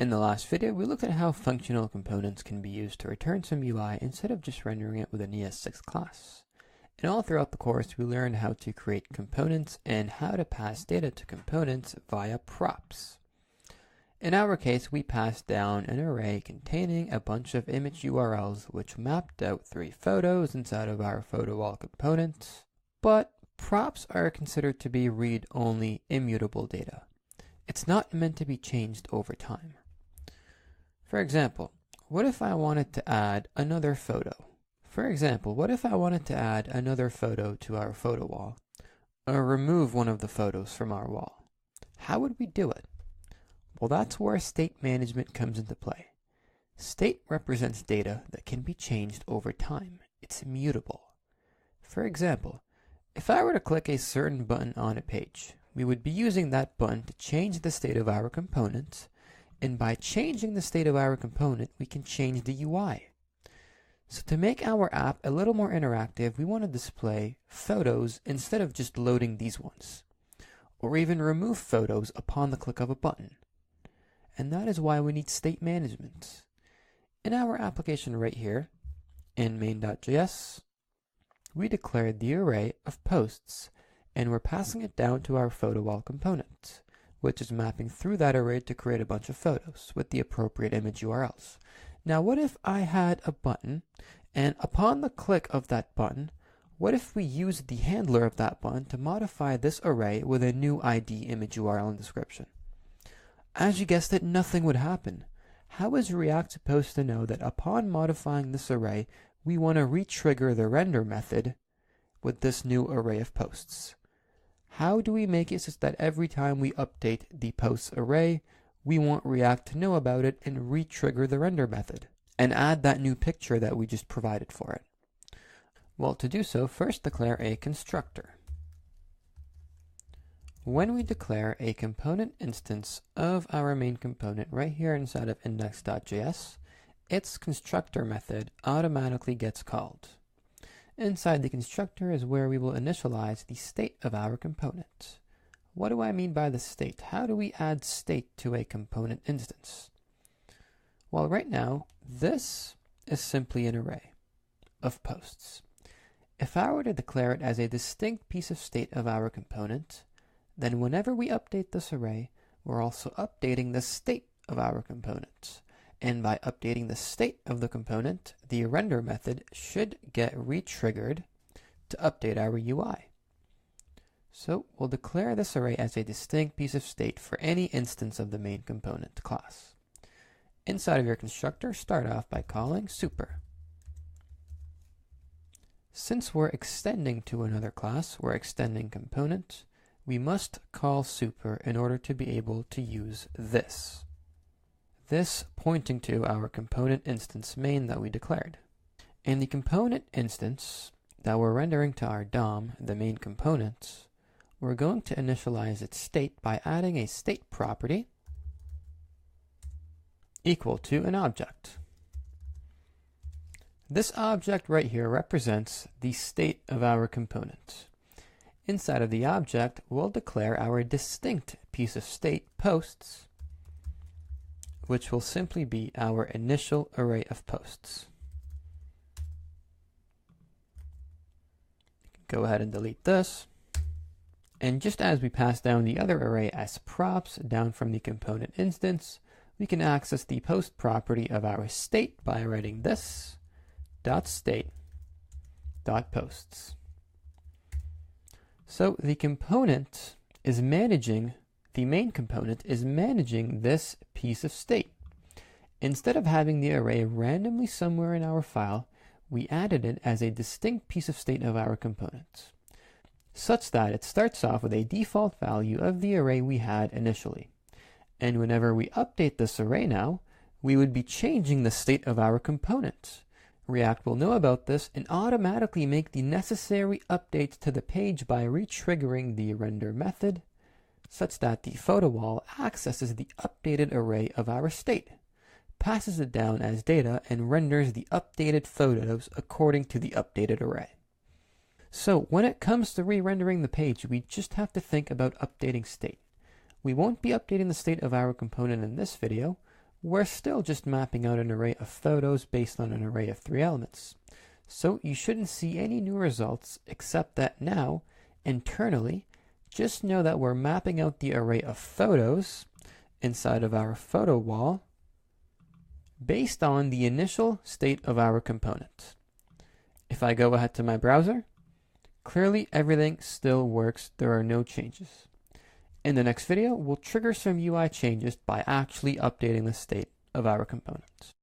In the last video, we looked at how functional components can be used to return some UI instead of just rendering it with an ES6 class. And all throughout the course, we learned how to create components and how to pass data to components via props. In our case, we passed down an array containing a bunch of image URLs which mapped out 3 photos inside of our photo wall component. But props are considered to be read-only immutable data. It's not meant to be changed over time. For example, what if I wanted to add another photo? To our photo wall, or remove one of the photos from our wall? How would we do it? Well, that's where state management comes into play. State represents data that can be changed over time. It's immutable. For example, if I were to click a certain button on a page, we would be using that button to change the state of our component, and by changing the state of our component, we can change the UI. So to make our app a little more interactive, we want to display photos instead of just loading these ones, or even remove photos upon the click of a button. And that is why we need state management. In our application right here, in main.js, we declared the array of posts, and we're passing it down to our photo wall component, which is mapping through that array to create a bunch of photos with the appropriate image URLs. Now, what if I had a button, and upon the click of that button, what if we used the handler of that button to modify this array with a new ID, image URL, and description? As you guessed it, nothing would happen. How is React supposed to know that upon modifying this array, we want to re-trigger the render method with this new array of posts? How do we make it such that every time we update the posts array, we want React to know about it and re-trigger the render method and add that new picture that we just provided for it? Well, to do so, first declare a constructor. When we declare a component instance of our main component right here inside of index.js, its constructor method automatically gets called. Inside the constructor is where we will initialize the state of our component. What do I mean by the state? How do we add state to a component instance? Well, right now, this is simply an array of posts. If I were to declare it as a distinct piece of state of our component, then whenever we update this array, we're also updating the state of our component. And by updating the state of the component, the render method should get re-triggered to update our UI. So we'll declare this array as a distinct piece of state for any instance of the main component class. Inside of your constructor, start off by calling super. Since we're extending to another class, we're extending component, we must call super in order to be able to use this. This pointing to our component instance main that we declared. And the component instance that we're rendering to our DOM, the main component, we're going to initialize its state by adding a state property equal to an object. This object right here represents the state of our component. Inside of the object, we'll declare our distinct piece of state posts, which will simply be our initial array of posts. Go ahead and delete this. And just as we pass down the other array as props down from the component instance, we can access the post property of our state by writing this .state.posts. So the component is managing the main component is managing this piece of state. Instead of having the array randomly somewhere in our file, we added it as a distinct piece of state of our component, such that it starts off with a default value of the array we had initially. And whenever we update this array now, we would be changing the state of our component. React will know about this and automatically make the necessary updates to the page by re-triggering the render method, such that the photo wall accesses the updated array of our state, passes it down as data, and renders the updated photos according to the updated array. So when it comes to re-rendering the page, we just have to think about updating state. We won't be updating the state of our component in this video. we're still just mapping out an array of photos based on an array of 3 elements. So you shouldn't see any new results except that now, internally, just know that we're mapping out the array of photos inside of our photo wall based on the initial state of our component. If I go ahead to my browser, clearly everything still works. There are no changes. In the next video, we'll trigger some UI changes by actually updating the state of our components.